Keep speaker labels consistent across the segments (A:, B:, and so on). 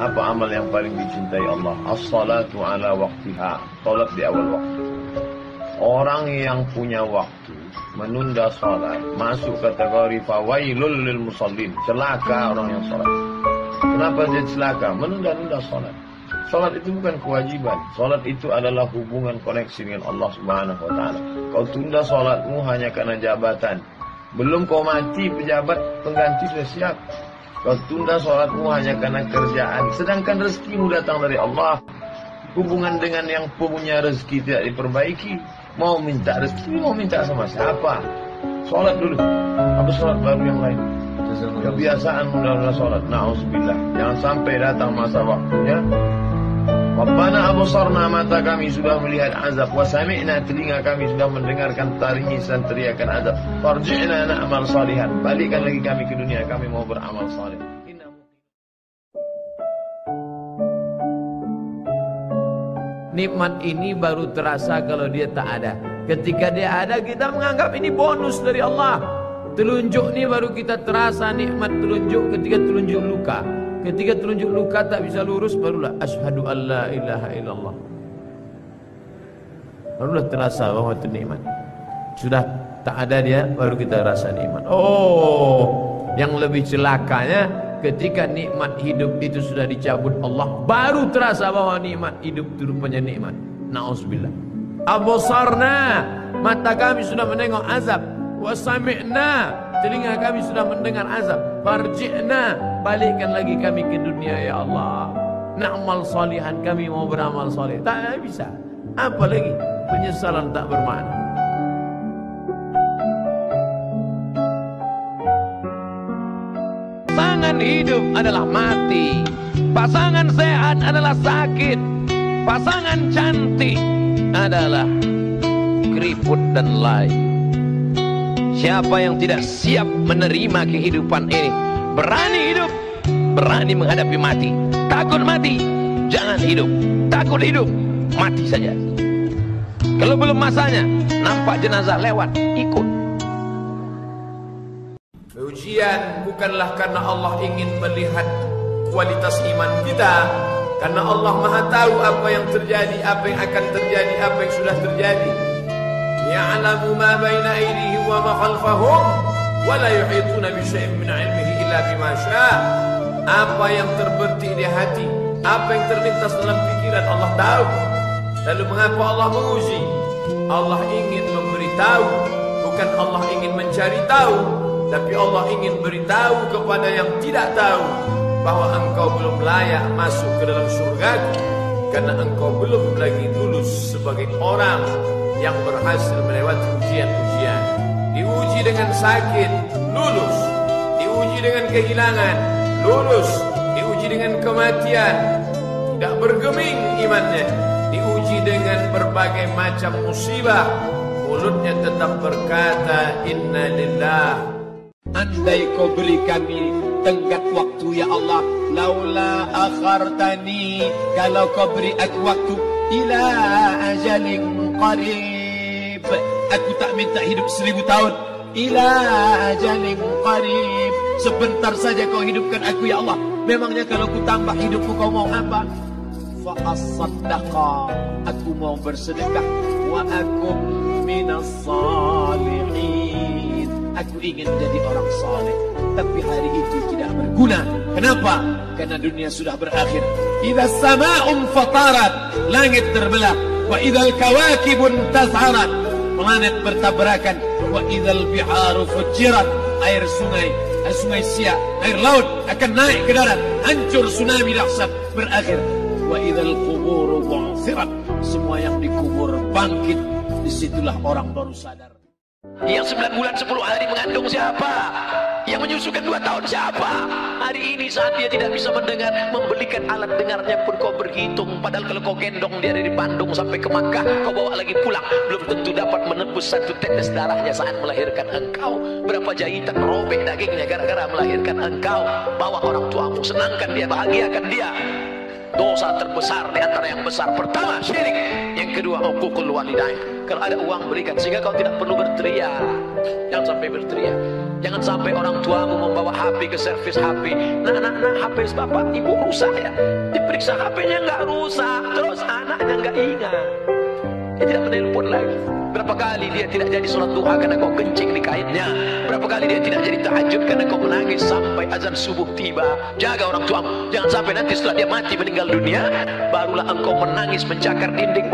A: Apa amal yang paling dicintai Allah? As-salatu ala waqtiha. Salat di awal waktu. Orang yang punya waktu menunda salat masuk kategori fawailul lil musallin. Celaka orang yang salat. Kenapa dia celaka? Menunda-nunda salat. Salat itu bukan kewajiban. Salat itu adalah hubungan koneksi dengan Allah Subhanahu wa taala. Kau tunda salatmu hanya karena jabatan. Belum kau mati pejabat pengganti sudah siap. Kau tunda sholatmu hanya karena kerjaan. Sedangkan rezekimu datang dari Allah. Hubungan dengan yang punya rezeki tidak diperbaiki. Mau minta rezeki, mau minta sama siapa? Sholat dulu. Apa sholat baru yang lain? Kebiasaan menunda sholat. Na'udzubillah. Jangan sampai datang masa waktunya. Rabbana absarna, mata kami sudah melihat azab, wa sami'na, telinga kami sudah mendengarkan tangisan teriakan azab. Farji'na na'mal salihan, balikkan lagi kami ke dunia, kami mau beramal saleh.
B: Nikmat ini baru terasa kalau dia tak ada. Ketika dia ada, kita menganggap ini bonus dari Allah. Telunjuk ini baru kita terasa nikmat telunjuk ketika telunjuk luka. Ketika telunjuk luka tak bisa lurus, barulah asyhadu an la ilaha illallah. Barulah terasa bahwa itu nikmat. Sudah tak ada dia, baru kita rasa nikmat. Oh, yang lebih celakanya ketika nikmat hidup itu sudah dicabut Allah, baru terasa bahwa nikmat hidup itu rupanya nikmat. Na'udzubillah. Absarna, mata kami sudah menengok azab. Wa sami'na, telinga kami sudah mendengar azab. Farji'na, balikkan lagi kami ke dunia ya Allah. Na'mal salihan, kami mau beramal saleh. Tak bisa. Apa lagi? Penyesalan tak bermakna. Pasangan hidup adalah mati. Pasangan sehat adalah sakit. Pasangan cantik adalah keriput dan lain. Siapa yang tidak siap menerima kehidupan ini, berani hidup, berani menghadapi mati. Takut mati, jangan hidup. Takut hidup, mati saja. Kalau belum masanya, nampak jenazah lewat, ikut. Ujian bukanlah karena Allah ingin melihat kualitas iman kita, karena Allah Maha tahu apa yang terjadi, apa yang akan terjadi, apa yang sudah terjadi. Ya'lamu ma baina aydihim wa ma khalfahum wa la yuhituna bi syai'in min 'ilmihi illa bima syaa. Apa yang terbetik di hati, apa yang terlintas dalam pikiran, Allah tahu. Lalu mengapa Allah menguji? Allah ingin memberitahu, bukan Allah ingin mencari tahu, tapi Allah ingin beritahu kepada yang tidak tahu bahwa engkau belum layak masuk ke dalam surga, karena engkau belum lagi lulus sebagai orang yang berhasil melewati ujian-ujian. Diuji dengan sakit, lulus. Diuji dengan kehilangan, lulus. Diuji dengan kematian, tidak bergeming imannya. Diuji dengan berbagai macam musibah, mulutnya tetap berkata inna lillah. Andai kau beri kami tenggat waktu ya Allah, laula akhartani, kalau kau beri aku waktu ila ajalin qarib, aku tak minta hidup 1000 tahun. Ila ajalin qarib, sebentar saja kau hidupkan aku ya Allah. Memangnya kalau ku tambah hidupku kau mau apa? Fa asaddaqa, aku mau bersedekah. Wa akum minas salihin, aku ingin jadi orang saleh. Tapi hari itu tidak berguna. Kenapa? Karena dunia sudah berakhir. Idza sama'un fatarat, langit terbelah. Wa idzal kawakibun tazharat, planet bertabrakan. Wa idzal biharu fujirat, air sungai Siak, air laut akan naik ke darat, hancur, tsunami dahsyat berakhir. Wa idzal quburu bu'thirat, semua yang dikubur bangkit. Disitulah orang baru sadar. Yang 9 bulan 10 hari mengandung siapa? Yang menyusukan 2 tahun siapa? Hari ini saat dia tidak bisa mendengar, membelikan alat dengarnya pun kau berhitung. Padahal kalau kau gendong dia dari Bandung sampai ke Makkah, kau bawa lagi pulang, belum tentu dapat menebus 1 tetes darahnya saat melahirkan engkau. Berapa jahitan robek dagingnya gara-gara melahirkan engkau. Bawa orang tuamu, senangkan dia, bahagiakan dia. Dosa terbesar di antara yang besar, pertama syirik, yang kedua uququl walidain. Kalau ada uang berikan, sehingga kau tidak perlu berteriak. Jangan sampai berteriak.
C: Jangan sampai orang tuamu membawa HP ke servis HP. Nah, HP bapak ibu rusak ya. Diperiksa HP-nya nggak rusak, terus anaknya nggak ingat. Dia tidak menelpon lagi. Berapa kali dia tidak jadi sholat duha karena kau kencing di kainnya. Berapa kali dia tidak jadi tahajud karena kau menangis sampai azan subuh tiba. Jaga orang tuamu. Jangan sampai nanti setelah dia mati meninggal dunia, barulah engkau menangis mencakar dinding.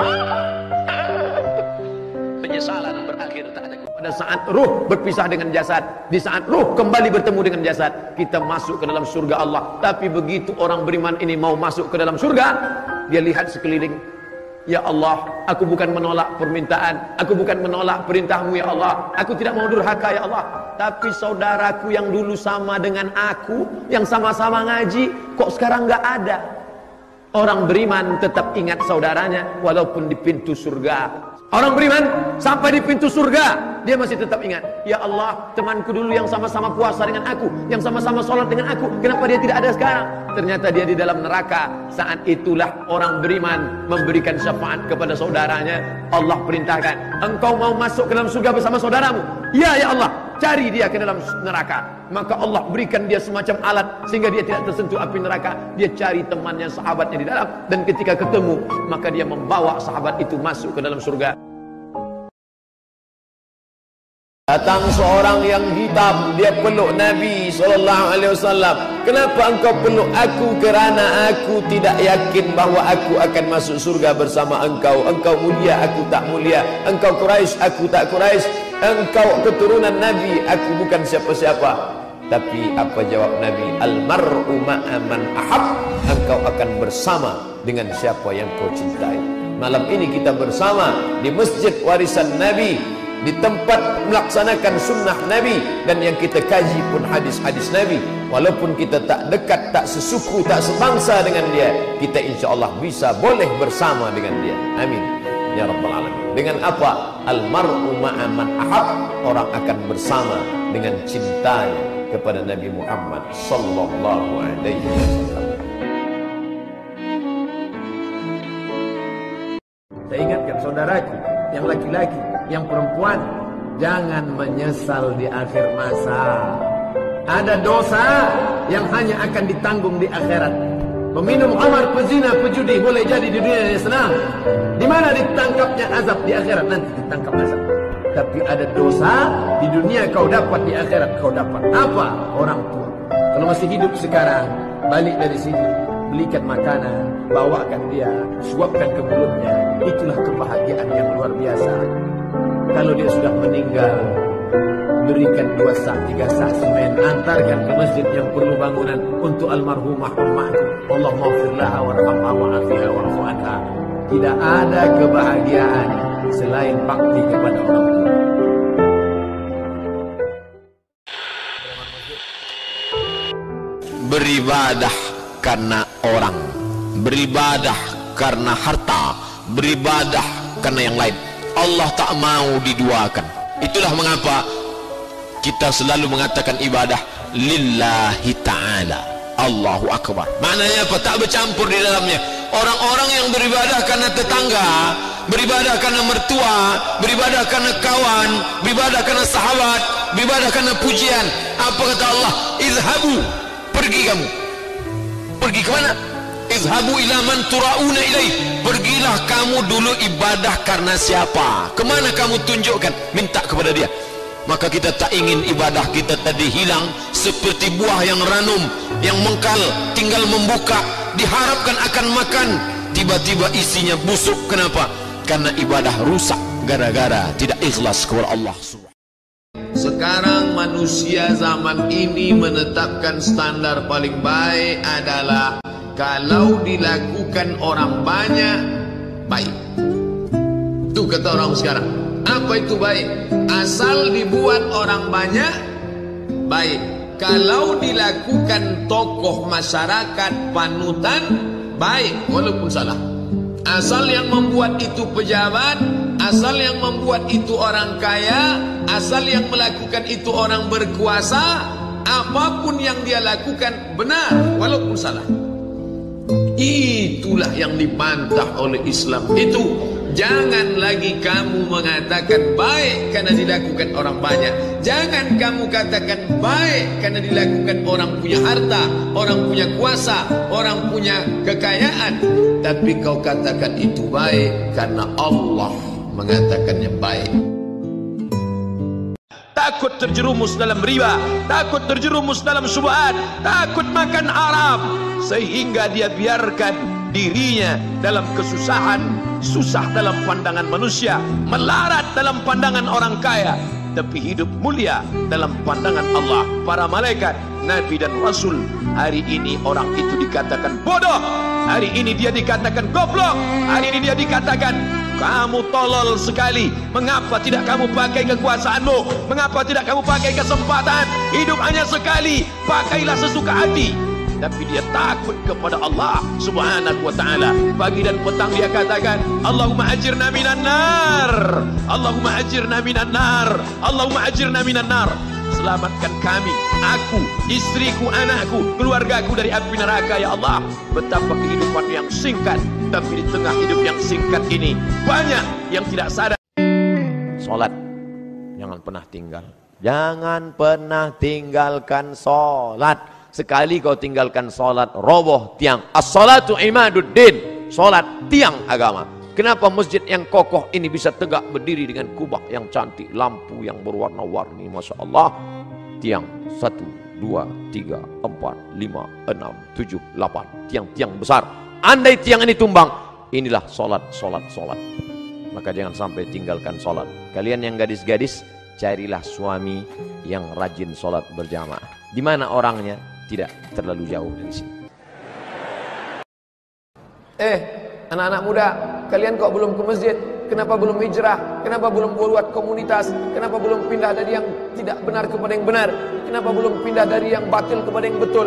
C: Penyesalan berakhir tak ada. Pada saat ruh berpisah dengan jasad, di saat ruh kembali bertemu dengan jasad, kita masuk ke dalam surga Allah. Tapi begitu orang beriman ini mau masuk ke dalam surga, dia lihat sekeliling. Ya Allah, aku bukan menolak permintaan, aku bukan menolak perintahmu ya Allah, aku tidak mau durhaka ya Allah. Tapi saudaraku yang dulu sama dengan aku, yang sama-sama ngaji, kok sekarang nggak ada. Orang beriman tetap ingat saudaranya walaupun di pintu surga. Orang beriman sampai di pintu surga, dia masih tetap ingat. Ya Allah, temanku dulu yang sama-sama puasa dengan aku, yang sama-sama sholat dengan aku, kenapa dia tidak ada sekarang? Ternyata dia di dalam neraka. Saat itulah orang beriman memberikan syafaat kepada saudaranya. Allah perintahkan, engkau mau masuk ke dalam surga bersama saudaramu? Ya, ya Allah, cari dia ke dalam neraka. Maka Allah berikan dia semacam alat sehingga dia tidak tersentuh api neraka. Dia cari temannya, sahabatnya di dalam, dan ketika ketemu maka dia membawa sahabat itu masuk ke dalam surga.
A: Datang seorang yang hitam, dia peluk Nabi SAW. Kenapa engkau peluk aku? Kerana aku tidak yakin bahawa aku akan masuk surga bersama engkau. Engkau mulia, aku tak mulia. Engkau Quraisy, aku tak Quraisy. Engkau keturunan Nabi, aku bukan siapa-siapa. Tapi apa jawab Nabi? Al-mar'u ma'a man ahab. Engkau akan bersama dengan siapa yang kau cintai. Malam ini kita bersama di Masjid Warisan Nabi, di tempat melaksanakan sunnah Nabi, dan yang kita kaji pun hadis-hadis Nabi. Walaupun kita tak dekat, tak sesuku, tak sebangsa dengan dia, kita insyaAllah bisa boleh bersama dengan dia. Amin ya Rabbal Alamin. Dengan apa? Al-mar'u ma'a man ahab. Orang akan bersama dengan cintanya kepada Nabi Muhammad sallallahu alaihi wasallam.
B: Saya ingatkan saudaraku yang laki-laki, yang perempuan, jangan menyesal di akhir masa. Ada dosa yang hanya akan ditanggung di akhirat. Peminum khamar, pezina, pejudi boleh jadi di dunia yang senang. Di mana ditangkapnya azab? Di akhirat nanti ditangkap azab. Tapi ada dosa di dunia kau dapat, di akhirat kau dapat. Apa? Orang tua. Kalau masih hidup sekarang, balik dari sini, belikan makanan, bawakan dia, suapkan ke mulutnya. Itulah kebahagiaan yang luar biasa. Kalau dia sudah meninggal, berikan 2 sak, 3 sak semen, antarkan ke masjid yang perlu bangunan untuk almarhumah ummahku. Allahumma firlaha warhamha wa'afiha wa'fu anha. Tidak ada kebahagiaan selain bakti kepada orang tua.
C: Beribadah karena orang, beribadah karena harta, beribadah karena yang lain. Allah tak mau diduakan. Itulah mengapa kita selalu mengatakan ibadah lillahi ta'ala, Allahu Akbar. Maknanya apa? Tak bercampur di dalamnya. Orang-orang yang beribadah karena tetangga, beribadah karena mertua, beribadah karena kawan, beribadah karena sahabat, beribadah karena pujian. Apa kata Allah? Izhabu, pergi kamu. Pergi ke mana? Izhabu ila man turauna ilaih. Pergilah kamu dulu ibadah karena siapa? Kemana kamu tunjukkan? Minta kepada dia. Maka kita tak ingin ibadah kita tadi hilang seperti buah yang ranum, yang mengkal, tinggal membuka, diharapkan akan makan, tiba-tiba isinya busuk. Kenapa? Karena ibadah rusak gara-gara tidak ikhlas kepada Allah.
A: Sekarang manusia zaman ini menetapkan standar paling baik adalah kalau dilakukan orang banyak, baik. Itu kata orang sekarang. Apa itu baik? Asal dibuat orang banyak, baik. Kalau dilakukan tokoh masyarakat panutan, baik, walaupun salah. Asal yang membuat itu pejabat, asal yang membuat itu orang kaya, asal yang melakukan itu orang berkuasa, apapun yang dia lakukan benar walaupun salah. Itulah yang dibantah oleh Islam. Itu
B: Jangan lagi kamu mengatakan baik karena dilakukan orang banyak. Jangan kamu katakan baik karena dilakukan orang punya harta, orang punya kuasa, orang punya kekayaan. Tapi kau katakan itu baik karena Allah mengatakannya baik. Takut terjerumus dalam riba, takut terjerumus dalam syubhat, takut makan haram, sehingga dia biarkan dirinya dalam kesusahan, susah dalam pandangan manusia, melarat dalam pandangan orang kaya, tapi hidup mulia dalam pandangan Allah, para malaikat, Nabi dan Rasul. Hari ini orang itu dikatakan bodoh, hari ini dia dikatakan goblok, hari ini dia dikatakan kamu tolol sekali. Mengapa tidak kamu pakai kekuasaanmu? Mengapa tidak kamu pakai kesempatan? Hidup hanya sekali, pakailah sesuka hati. Tapi dia takut kepada Allah subhanahu wa ta'ala. Pagi dan petang dia katakan, Allahumma ajirna minan nar, Allahumma ajirna minan nar, Allahumma ajirna minan nar. Selamatkan kami, aku, istriku, anakku, keluargaku dari api neraka ya Allah. Betapa kehidupan yang singkat, tapi di tengah hidup yang singkat ini banyak yang tidak sadar.
C: Salat jangan pernah tinggal. Jangan pernah tinggalkan salat. Sekali kau tinggalkan salat, roboh tiang. As-salatu imaduddin. Salat tiang agama. Kenapa masjid yang kokoh ini bisa tegak berdiri dengan kubah yang cantik, lampu yang berwarna-warni, Masya Allah. Tiang 1, 2, 3, 4, 5, 6, 7, 8. Tiang-tiang besar. Andai tiang ini tumbang, inilah salat. Maka jangan sampai tinggalkan salat. Kalian yang gadis-gadis, carilah suami yang rajin salat berjamaah. Di mana orangnya? Tidak terlalu jauh dari sini.
B: Anak-anak muda, kalian kok belum ke masjid? Kenapa belum hijrah? Kenapa belum buat komunitas? Kenapa belum pindah dari yang tidak benar kepada yang benar? Kenapa belum pindah dari yang batil kepada yang betul?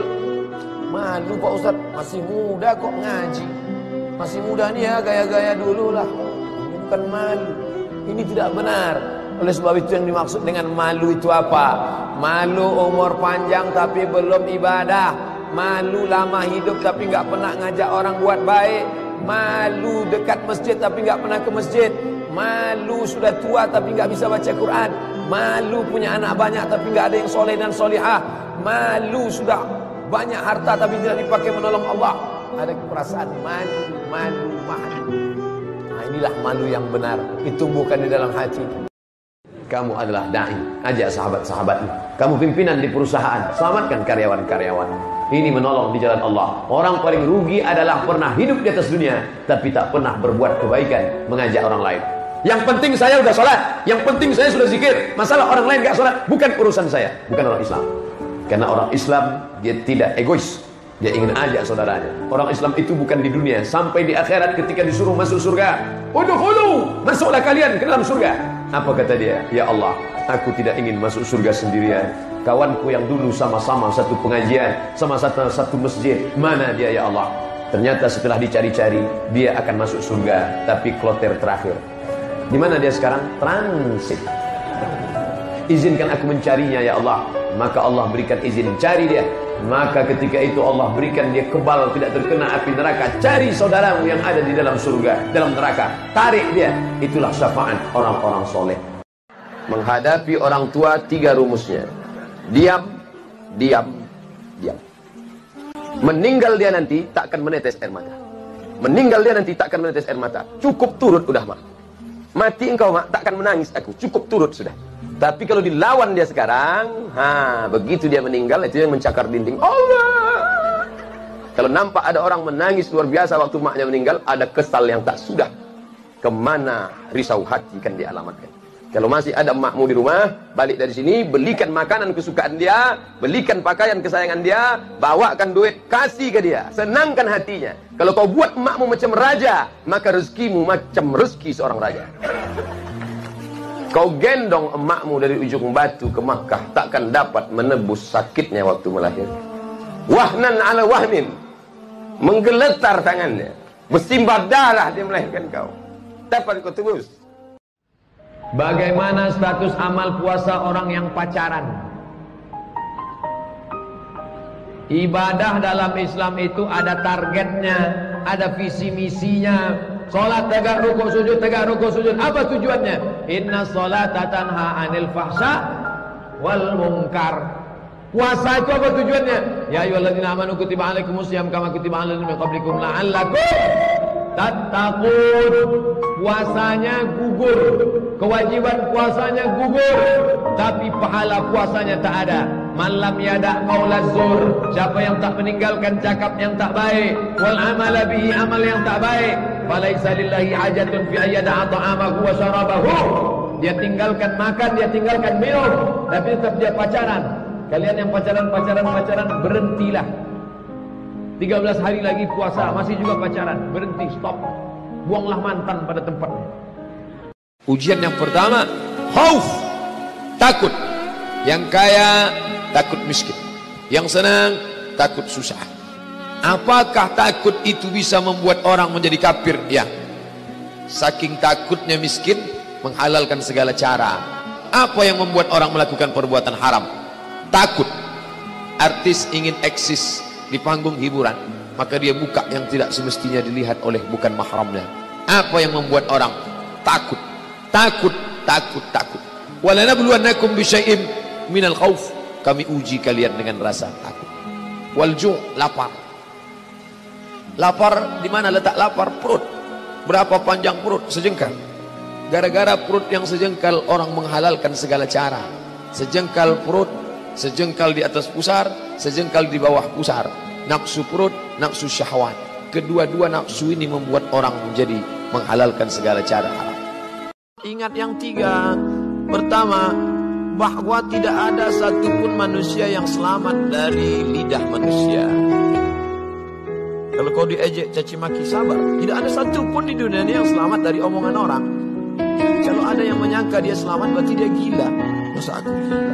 B: Malu Pak Ustaz, masih muda kok ngaji. Masih muda nih ya, gaya-gaya dulu lah. Ini bukan malu, ini tidak benar. Oleh sebab itu yang dimaksud dengan malu itu apa? Malu umur panjang tapi belum ibadah. Malu lama hidup tapi nggak pernah ngajak orang buat baik. Malu dekat masjid tapi nggak pernah ke masjid. Malu sudah tua tapi nggak bisa baca Quran. Malu punya anak banyak tapi nggak ada yang soleh dan solihah. Malu sudah banyak harta tapi tidak dipakai menolong Allah. Ada perasaan malu. Nah, inilah malu yang benar, ditumbuhkan di dalam hati. Kamu adalah da'i, ajak sahabat-sahabatmu. Kamu pimpinan di perusahaan, selamatkan karyawan-karyawan. Ini menolong di jalan Allah. Orang paling rugi adalah pernah hidup di atas dunia tapi tak pernah berbuat kebaikan, mengajak orang lain. Yang penting saya sudah sholat, yang penting saya sudah zikir. Masalah orang lain gak sholat, bukan urusan saya. Bukan orang Islam. Karena orang Islam dia tidak egois, dia ingin ajak saudaranya. Orang Islam itu bukan di dunia, sampai di akhirat ketika disuruh masuk surga, udkhulu, masuklah kalian ke dalam surga. Apa kata dia? Ya Allah, aku tidak ingin masuk surga sendirian. Kawanku yang dulu sama-sama satu pengajian, sama satu masjid, mana dia ya Allah? Ternyata setelah dicari-cari, dia akan masuk surga, tapi kloter terakhir. Di mana dia sekarang? Transit. Izinkan aku mencarinya ya Allah. Maka Allah berikan izin, cari dia. Maka ketika itu Allah berikan dia kebal, tidak terkena api neraka. Cari saudaramu yang ada di dalam surga, dalam neraka, tarik dia. Itulah syafaat orang-orang soleh. Menghadapi orang tua 3 rumusnya. Diam. Meninggal dia nanti tak akan menetes air mata. Meninggal dia nanti tak akan menetes air mata. Cukup turut udah mak. Mati engkau mak, tak akan menangis aku. Cukup turut sudah. Tapi kalau dilawan dia sekarang, begitu dia meninggal, itu yang mencakar dinding. Allah. Kalau nampak ada orang menangis luar biasa waktu maknya meninggal, ada kesal yang tak sudah. Kemana risau hati kan dialamatkan. Kalau masih ada makmu di rumah, balik dari sini, belikan makanan kesukaan dia, belikan pakaian kesayangan dia, bawakan duit, kasih ke dia, senangkan hatinya. Kalau kau buat makmu macam raja, maka rezekimu macam rezeki seorang raja. Kau gendong emakmu dari ujung batu ke Makkah, takkan dapat menebus sakitnya waktu melahirkan. Wahnan ala wahnin, menggeletar tangannya, bersimbah darah dia melahirkan kau. Dapat kau tebus.
C: Bagaimana status amal puasa orang yang pacaran? Ibadah dalam Islam itu ada targetnya, ada visi misinya, Salat tegak rukuk sujud, tegak rukuk sujud. Apa tujuannya? Inna salata tanha 'anil fahsya wal munkar. Puasa itu apa tujuannya? Ya ayyuhalladzina amanu kutiba 'alaikumusiyam kama kutiba 'alal ladzina min qablikum la'allakum tattaqun. Puasanya gugur, kewajiban puasanya gugur, tapi pahala puasanya tak ada. Malam yada qaulaz zur, siapa yang tak meninggalkan cakap yang tak baik, wal amala bihi, amal yang tak baik, falaisa lillahi hajatun fi ayyada'a ta'amahu wa syarabahu. Dia tinggalkan makan, dia tinggalkan minum, tapi tetap dia pacaran. Kalian yang pacaran berhentilah. 13 hari lagi puasa, masih juga pacaran, berhenti, stop. Buanglah mantan pada tempatnya. Ujian yang pertama, khauf, takut. Yang kaya takut miskin, yang senang takut susah. Apakah takut itu bisa membuat orang menjadi kafir? Ya. Saking takutnya miskin, menghalalkan segala cara. Apa yang membuat orang melakukan perbuatan haram? Takut. Artis ingin eksis di panggung hiburan, maka dia buka yang tidak semestinya dilihat oleh bukan mahramnya. Apa yang membuat orang takut? Takut. Walanabluwannakum bisyai'im minal khauf. Kami uji kalian dengan rasa takut. Wal ju', lapar. Lapar di mana letak lapar? Perut. Berapa panjang perut? Sejengkal. Gara-gara perut yang sejengkal, orang menghalalkan segala cara. Sejengkal perut, sejengkal di atas pusar, sejengkal di bawah pusar. Nafsu perut, nafsu syahwat. Kedua-dua nafsu ini membuat orang menjadi menghalalkan segala cara haram. Ingat yang tiga. Pertama, bahwa tidak ada satupun manusia yang selamat dari lidah manusia. Kalau kau diejek caci maki, sabar. Tidak ada satupun di dunia ini yang selamat dari omongan orang. Kalau ada yang menyangka dia selamat, berarti dia gila. Masa aku gila?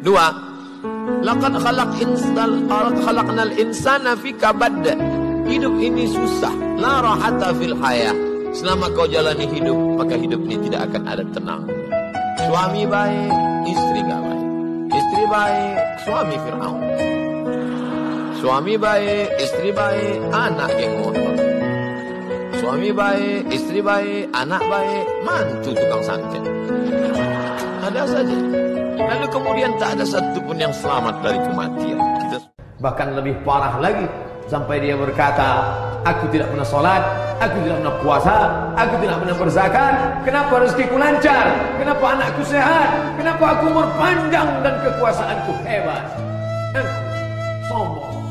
C: Dua, laqad khalaqnal insana fi kabad. Hidup ini susah. La rahata fil hayah. Selama kau jalani hidup, maka hidup ini tidak akan ada tenang. Suami baik, istri gak baik. Istri baik, suami Fir'aun. Suami baik, istri baik, anak geng motor. Suami baik, istri baik, anak baik, mantu tukang santet. Ada saja. Lalu kemudian tak ada satupun yang selamat dari kematian. Bahkan lebih parah lagi, sampai dia berkata, aku tidak pernah sholat, aku tidak pernah puasa, aku tidak pernah berzakat. Kenapa rezekiku lancar? Kenapa anakku sehat? Kenapa aku umur panjang dan kekuasaanku hebat? Sombong.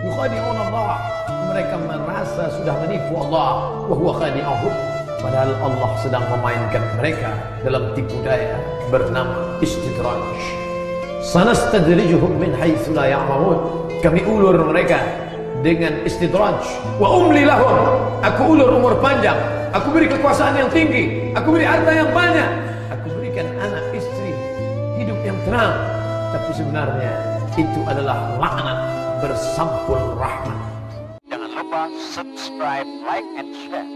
C: Yukhadi'un Allah. Mereka merasa sudah menipu Allah. Wa huwa khadi'uhum. Padahal Allah sedang memainkan mereka dalam tipu daya bernama istidraj. Sanastadrijuhum min haitsu la ya'lamun. Kami ulur mereka dengan istidraj. Wa umli lahum. Aku ulur umur panjang, aku beri kekuasaan yang tinggi, aku beri harta yang banyak, aku berikan anak istri hidup yang tenang, tapi sebenarnya itu adalah laknat bersampul rahmat. Jangan lupa subscribe, like and share.